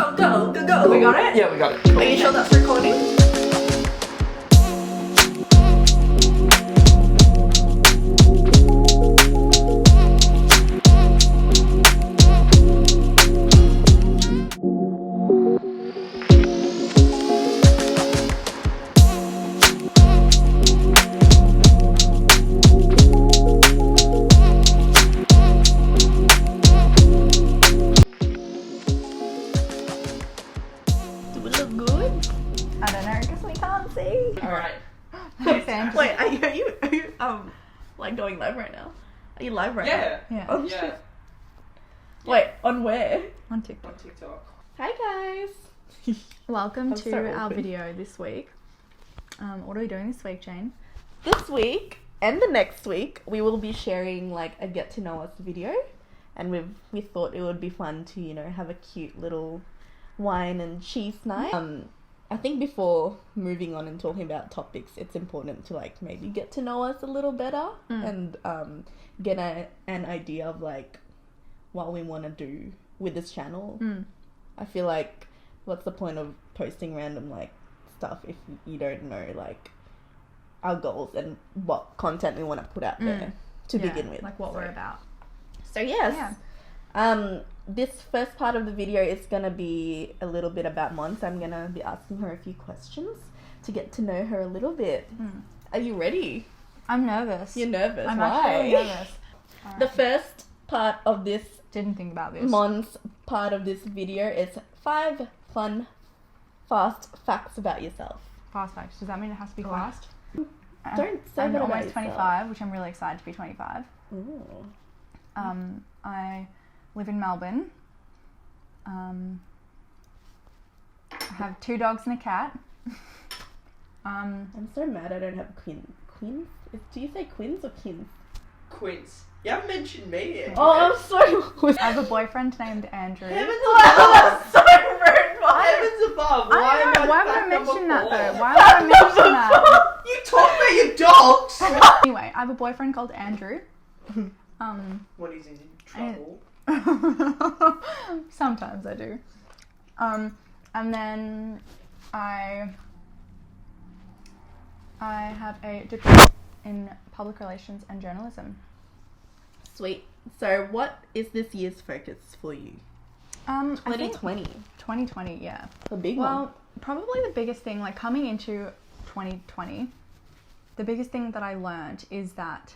Go. We got it? Yeah, we got it. Are you sure that's recording? I don't know, because we can't see. Alright. Wait, are you like going live right now? Are you live right now? Yeah. Oh, Yeah. shit. Wait, on where? On TikTok. On TikTok. Hi guys. Welcome That's to so our awkward. video this week. What are we doing this week, Jane? This week and the next week we will be sharing like a get to know us video, and we thought it would be fun to, you know, have a cute little wine and cheese night. I think before moving on and talking about topics, it's important to like maybe get to know us a little better and get an idea of like what we want to do with this channel. I feel like what's the point of posting random like stuff if you don't know like our goals and what content we want to put out there to begin with, like what we're about. So yes, this first part of the video is gonna be a little bit about Mon, so I'm gonna be asking her a few questions to get to know her a little bit. Are you ready? I'm nervous. You're nervous. I'm Why? actually nervous. The first part of this Didn't think about this. Mon's part of this video is 5 fun, fast facts about yourself. Fast facts. Does that mean it has to be fast? Don't say I'm that about almost 25, which I'm really excited to be 25. Ooh. I live in Melbourne. I have 2 dogs and a cat. I'm so mad I don't have quins. Do you say quins or kins? Quince. You haven't mentioned me yet. Oh, I'm sorry. I have a boyfriend named Andrew. Heavens That's above. so rude. Heavens above. I don't know. Why would I fact number mention that 4? though? Why would I mention that? You talk about your dogs. Anyway, I have a boyfriend called Andrew. When he's in trouble. Sometimes I do. And then I have a degree in public relations and journalism. Sweet. So, what is this year's focus for you? I think 2020. 2020, yeah. The big one. Well, probably the biggest thing, like coming into 2020, the biggest thing that I learned is that,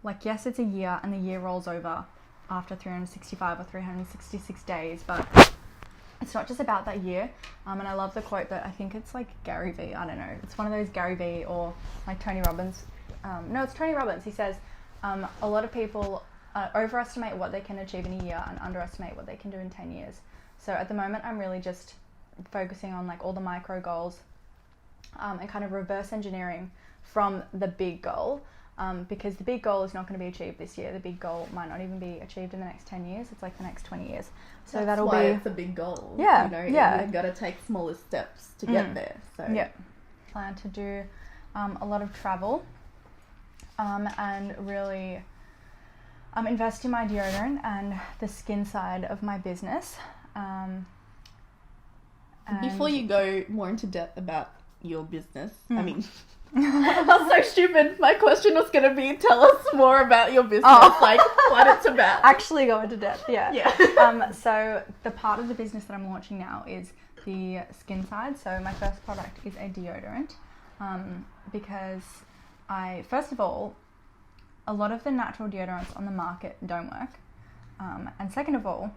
like, yes, it's a year and the year rolls over after 365 or 366 days, but it's not just about that year. And I love the quote that I think it's like Gary Vee, I don't know. It's one of those Gary Vee or like Tony Robbins. No, it's Tony Robbins. He says, a lot of people overestimate what they can achieve in a year and underestimate what they can do in 10 years. So at the moment, I'm really just focusing on like all the micro goals and kind of reverse engineering from the big goal, because the big goal is not going to be achieved this year. The big goal might not even be achieved in the next 10 years. It's like the next 20 years. So That's that'll why be... it's a big goal. Yeah, You know, yeah. you've got to take smaller steps to get there. So Yeah. Plan to do a lot of travel and really invest in my deodorant and the skin side of my business. Before you go more into depth about your business, I mean, that's so stupid. My question was going to be, tell us more about your business, like what it's about. actually go into depth, yeah. Yeah. So the part of the business that I'm launching now is the skin side. So my first product is a deodorant, because first of all, a lot of the natural deodorants on the market don't work. And second of all,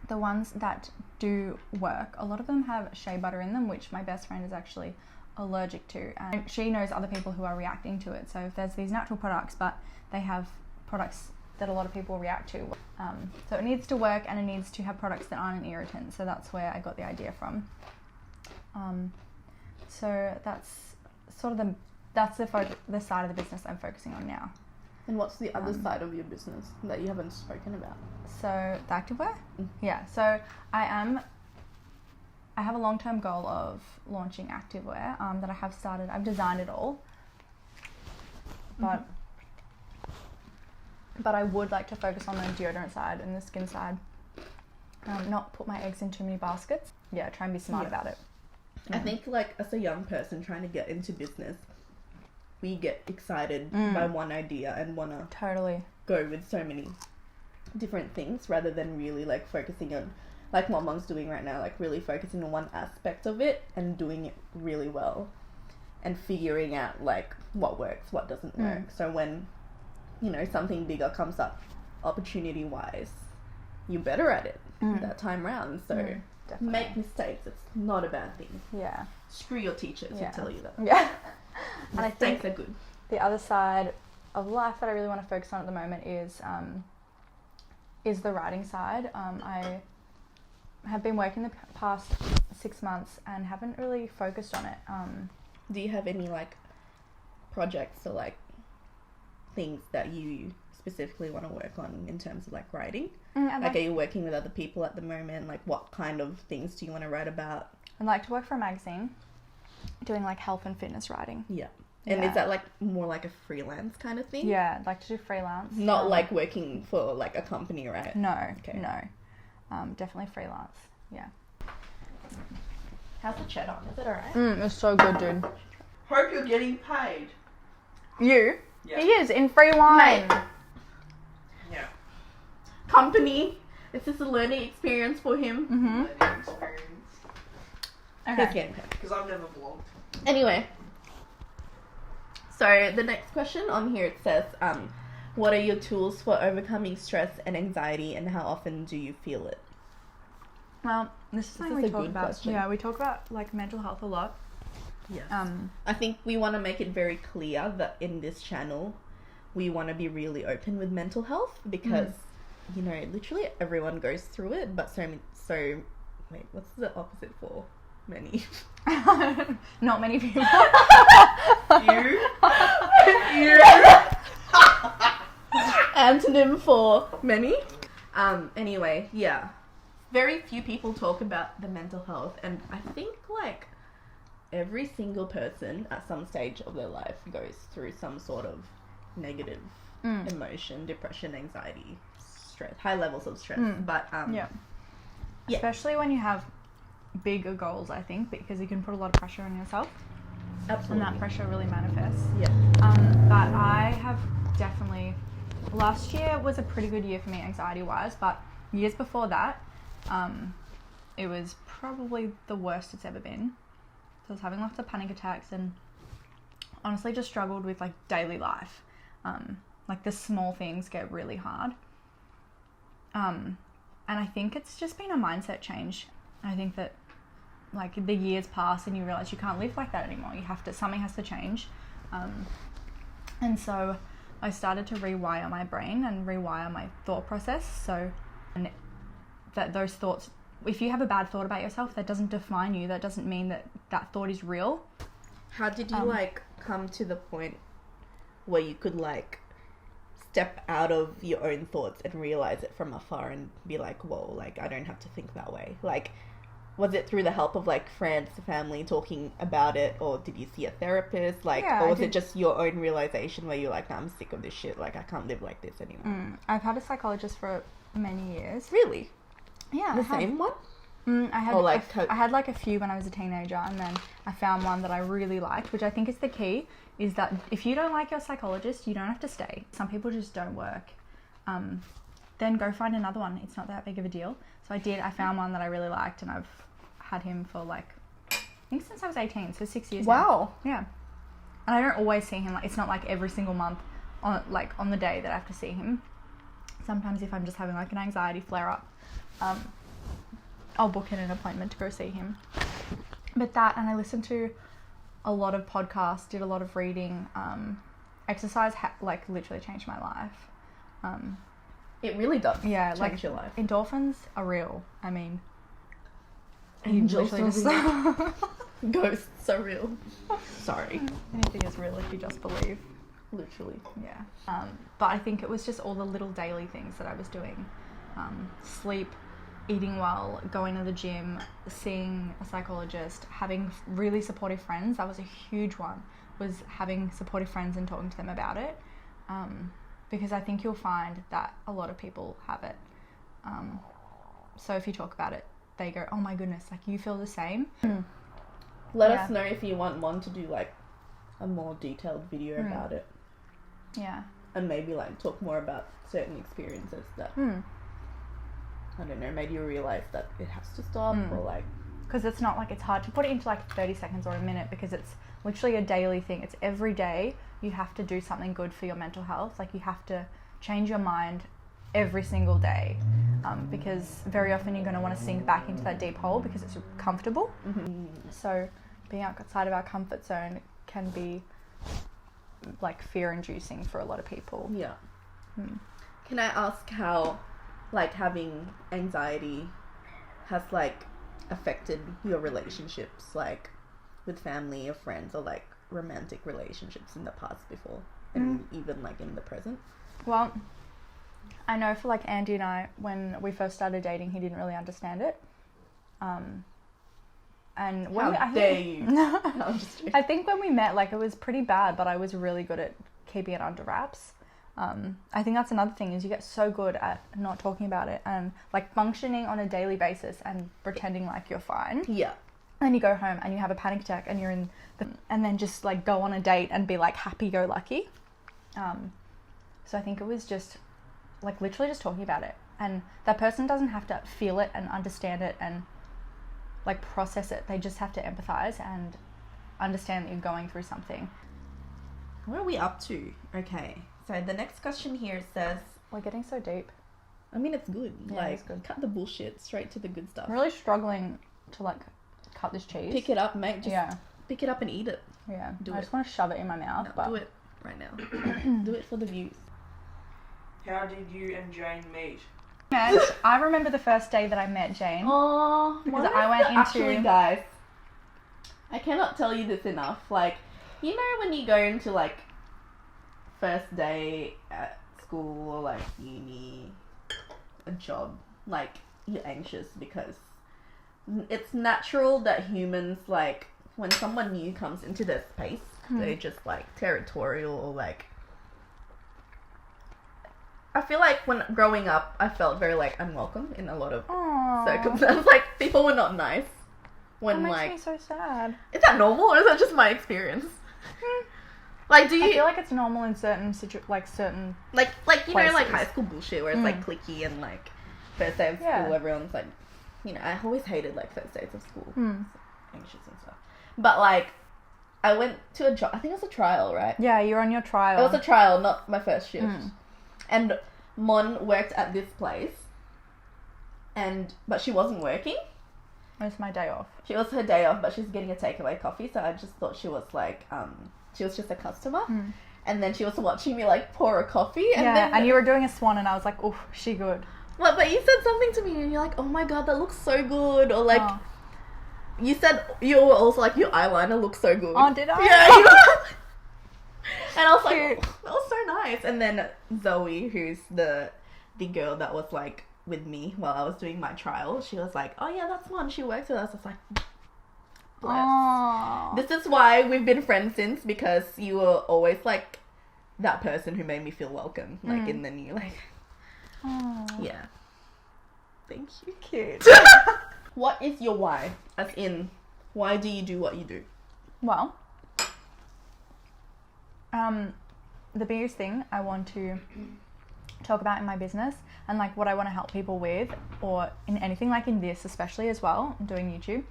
the ones that do work, a lot of them have shea butter in them, which my best friend is actually allergic to. And she knows other people who are reacting to it. So if there's these natural products, but they have products that a lot of people react to. So it needs to work and it needs to have products that aren't an irritant. So that's where I got the idea from. So that's sort of the side of the business I'm focusing on now. And what's the other side of your business that you haven't spoken about? So the activewear? Yeah. So I have a long-term goal of launching activewear that I have started. I've designed it all, but I would like to focus on the deodorant side and the skin side not put my eggs in too many baskets. Yeah, try and be smart about it. I think like as a young person trying to get into business, we get excited by one idea and want to Totally. go with so many different things rather than really like focusing on like what Mom's doing right now, like really focusing on one aspect of it and doing it really well and figuring out like what works, what doesn't work. So when, you know, something bigger comes up opportunity wise, you're better at it that time round. So make mistakes, it's not a bad thing. Yeah. Screw your teachers who tell you that. Yeah. And I think Mistakes are good. the other side of life that I really want to focus on at the moment is the writing side. I have been working the past 6 months and haven't really focused on it. Do you have any like projects or like things that you specifically want to work on in terms of like writing? Like, are you working with other people at the moment? Like, what kind of things do you want to write about? I'd like to work for a magazine doing like health and fitness writing. Yeah. And is that like more like a freelance kind of thing? Yeah, I'd like to do freelance. Not like working for like a company, right? No, Okay. no. Definitely freelance. Yeah. How's the cheddar? Is it alright? It's so good, dude. Hope you're getting paid. You? Yeah. He is in free wine. Mate. Yeah. Company. This is a learning experience for him. Learning experience. He's Okay. getting paid. Because I've never vlogged. Anyway. So the next question on here, it says, what are your tools for overcoming stress and anxiety and how often do you feel it? Well, this is something is we a talk good about. question. Yeah, we talk about like mental health a lot. Yes. Um, I think we want to make it very clear that in this channel, we want to be really open with mental health because, you know, literally everyone goes through it, but wait, what's the opposite for many? not many people. You? Antonym for many. Anyway, yeah. Very few people talk about the mental health, and I think like every single person at some stage of their life goes through some sort of negative emotion, depression, anxiety, stress, high levels of stress. But Yeah. Especially when you have bigger goals, I think, because you can put a lot of pressure on yourself. absolutely. And that pressure really manifests. Yeah. But I have definitely... Last year was a pretty good year for me anxiety-wise, but years before that, it was probably the worst it's ever been. So I was having lots of panic attacks and honestly just struggled with like daily life. Like the small things get really hard. And I think it's just been a mindset change. I think that like the years pass and you realize you can't live like that anymore. Something has to change. And so I started to rewire my brain and rewire my thought process. So that those thoughts, if you have a bad thought about yourself, that doesn't define you. That doesn't mean that that thought is real. How did you like come to the point where you could like step out of your own thoughts and realize it from afar and be like, whoa, like I don't have to think that way? Like, was it through the help of like friends, family talking about it, or did you see a therapist? Like, Yeah, or I was did. it just your own realization where you're like, nah, I'm sick of this shit. Like, I can't live like this anymore. I've had a psychologist for many years. Really? Yeah, The same one? I had Or, like, I had like a few when I was a teenager, and then I found one that I really liked, which I think is the key. Is that if you don't like your psychologist, you don't have to stay. Some people just don't work. Then go find another one. It's not that big of a deal. So I did. I found one that I really liked, and I've had him for like I think since I was 18, so 6 years. Wow. Now. Yeah. And I don't always see him. Like it's not like every single month on the day that I have to see him. Sometimes if I'm just having like an anxiety flare up, I'll book in an appointment to go see him. But that, and I listened to a lot of podcasts, did a lot of reading. Exercise like literally changed my life. It really does. Yeah, change like your life. endorphins are real. I mean, you Angels literally are Ghosts are real. Sorry. anything is real if you just believe. Literally. Yeah. But I think it was just all the little daily things that I was doing. Sleep, eating well, going to the gym, seeing a psychologist, having really supportive friends. That was a huge one, was having supportive friends and talking to them about it. Because I think you'll find that a lot of people have it. So if you talk about it, they go, oh my goodness, like you feel the same. Let Yeah. us know if you want Mon to do like a more detailed video about it, Yeah. and maybe like talk more about certain experiences that I don't know, made you realize that it has to stop, or like Because it's not like, it's hard to put it into like 30 seconds or a minute, because it's literally a daily thing. It's every day you have to do something good for your mental health. Like you have to change your mind every single day, because very often you're going to want to sink back into that deep hole because it's comfortable. So being outside of our comfort zone can be like fear-inducing for a lot of people. yeah. Can I ask how like having anxiety has like affected your relationships, like with family or friends, or like romantic relationships in the past before, and even like in the present? Well, I know for like Andy and I, when we first started dating, he didn't really understand it. And when How dare you? No, I'm just joking. I think when we met, like it was pretty bad, but I was really good at keeping it under wraps. I think that's another thing, is you get so good at not talking about it and like functioning on a daily basis and pretending like you're fine. Yeah. And then you go home and you have a panic attack and you're and then just like go on a date and be like happy-go-lucky. So I think it was just like literally just talking about it, and that person doesn't have to feel it and understand it and like process it. They just have to empathize and understand that you're going through something. What are we up to? Okay, so the next question here says, We're getting so deep. I mean, it's good. Yeah, like, it's good. cut the bullshit, straight to the good stuff. I'm really struggling to like cut this cheese. Pick it up, mate. Just Yeah, pick it up and eat it. yeah. Do I it. just want to shove it in my mouth, No, but do it right now. Do it for the views. How did you and Jane meet? I remember the first day that I met Jane. Oh, Because I went into- Actually, guys, I cannot tell you this enough. Like, you know when you go into like first day at school or like uni, a job, like you're anxious because it's natural that humans, like when someone new comes into their space, they're just like territorial, or like, I feel like when growing up, I felt very like unwelcome in a lot of Aww. circumstances. Like people were not nice when That makes like. me so sad. Is that normal, or is that just my experience? Like, do I you feel like it's normal in certain certain. like you know, like places. high school bullshit where it's like cliquey and like first day of school, Yeah. everyone's like, you know, I always hated like first days of school, anxious and stuff. But like, I went to a job. I think it was a trial, right? Yeah, you're on your trial. It was a trial, not my first shift. And Mon worked at this place, but she wasn't working. It was my day off. She was her day off, but she's getting a takeaway coffee, so I just thought she was like, she was just a customer. And then she was watching me like pour a coffee, and then and you were doing a swan, and I was like, "Oof, she good." but you said something to me, and you're like, "Oh my god, that looks so good," or like, Oh. you said you were also like, "Your eyeliner looks so good." Oh, did I? Yeah. You know? And I was like, Cute. "Oh, that was so nice." And then Zoe, who's the girl that was like with me while I was doing my trial, she was like, "Oh yeah, that's one. She works with us." I was like, bless. Aww. This is why we've been friends since, because you were always like that person who made me feel welcome, like in the new, like, Aww. yeah. Thank you. Cute. What is your why? As in, why do you do what you do? Well, the biggest thing I want to talk about in my business, and like what I want to help people with, or in anything like in this especially as well, doing YouTube,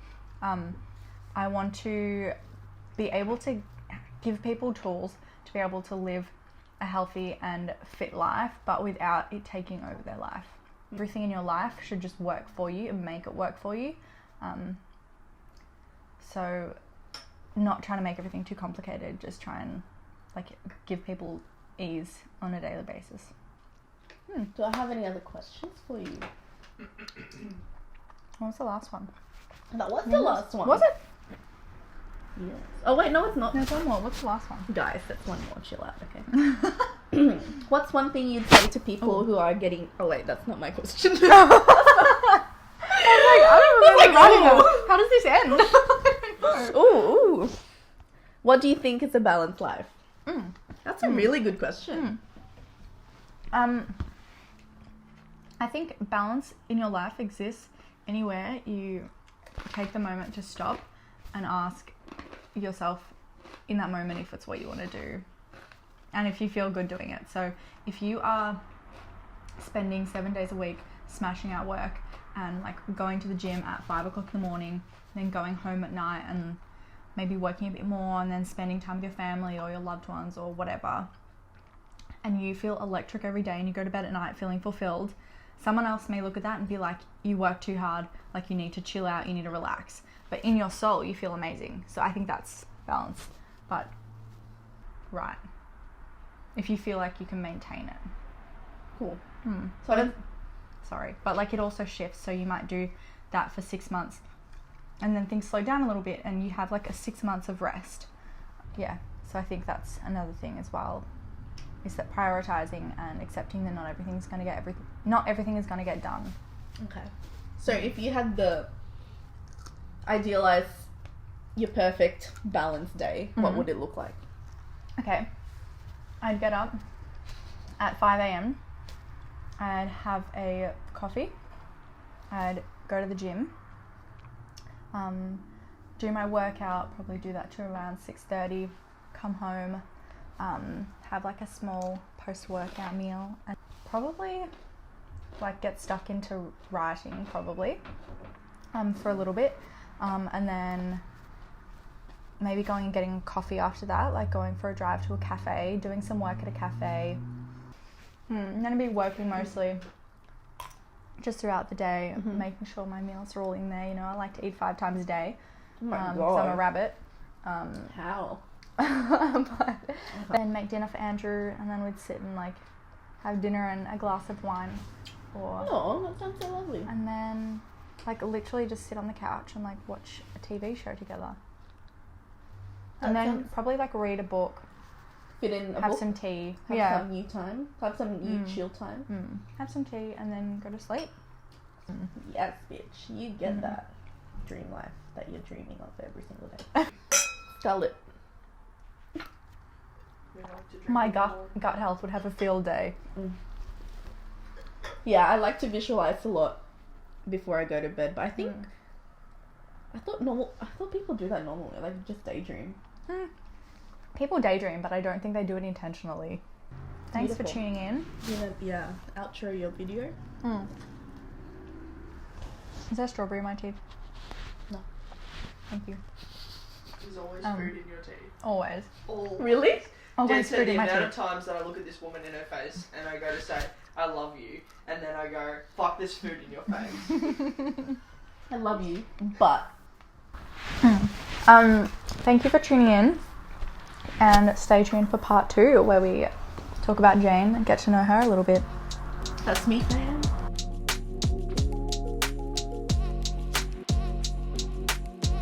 I want to be able to give people tools to be able to live a healthy and fit life, but without it taking over their life. Everything in your life should just work for you and make it work for you. So not trying to make everything too complicated, just try and like give people ease on a daily basis. Do I have any other questions for you? What was the last one? That was the last one. Was it? Yes. Oh wait, no, it's not. There's one more. What's the last one? Guys, that's one more. Chill out, okay? What's one thing you'd say to people who are getting... Oh wait, that's not my question. How does this end? Ooh. What do you think is a balanced life? That's a really good question. I think balance in your life exists anywhere you take the moment to stop and ask yourself in that moment if it's what you want to do and if you feel good doing it. So if you are spending 7 days a week smashing out work and like going to the gym at 5 o'clock in the morning, then going home at night and maybe working a bit more and then spending time with your family or your loved ones or whatever, and you feel electric every day and you go to bed at night feeling fulfilled, someone else may look at that and be like, you work too hard, like you need to chill out, you need to relax. But in your soul, you feel amazing. So I think that's balance. But, right. If you feel like you can maintain it. Cool. So sorry. But like it also shifts. So you might do that for 6 months and then things slow down a little bit and you have like a 6 months of rest. Yeah. So I think that's another thing as well, is that prioritizing and accepting that not everything is going to get done. Okay. So if you had the idealized your perfect balanced day, what would it look like? Okay. I'd get up at 5 a.m. I'd have a coffee. I'd go to the gym. Do my workout, probably do that to around 6:30. Come home. Have like a small post-workout meal and probably like get stuck into writing probably for a little bit, and then maybe going and getting coffee after that, like going for a drive to a cafe, doing some work at a cafe. I'm gonna be working mostly just throughout the day, making sure my meals are all in there. You know, I like to eat 5 times a day. Oh my So God. I'm a rabbit. How? But then make dinner for Andrew, and then we'd sit and like have dinner and a glass of wine, or Oh, that sounds so lovely. and then like literally just sit on the couch and like watch a TV show together, and That then sounds- probably like read a book, Fit in a have book, some tea, have some you time, have some you chill time. have some tea, and then go to sleep. Yes, bitch, you get that dream life that you're dreaming of every single day. Scarlett. We like to drink My alcohol. gut health would have a field day. Yeah, I like to visualize a lot before I go to bed, but I think I thought people do that normally, like just daydream. People daydream, but I don't think they do it intentionally. Thanks for Beautiful. tuning in. Yeah, outro your video. Is there strawberry in my teeth? No. Thank you. There's always food in your teeth. Always. Really? Always Dead set food the in my amount of teeth. times that I look at this woman in her face and I go to say, I love you, and then I go, fuck, there's food in your face. I love you, but Thank you for tuning in, and stay tuned for part 2 where we talk about Jane and get to know her a little bit. that's me, fam.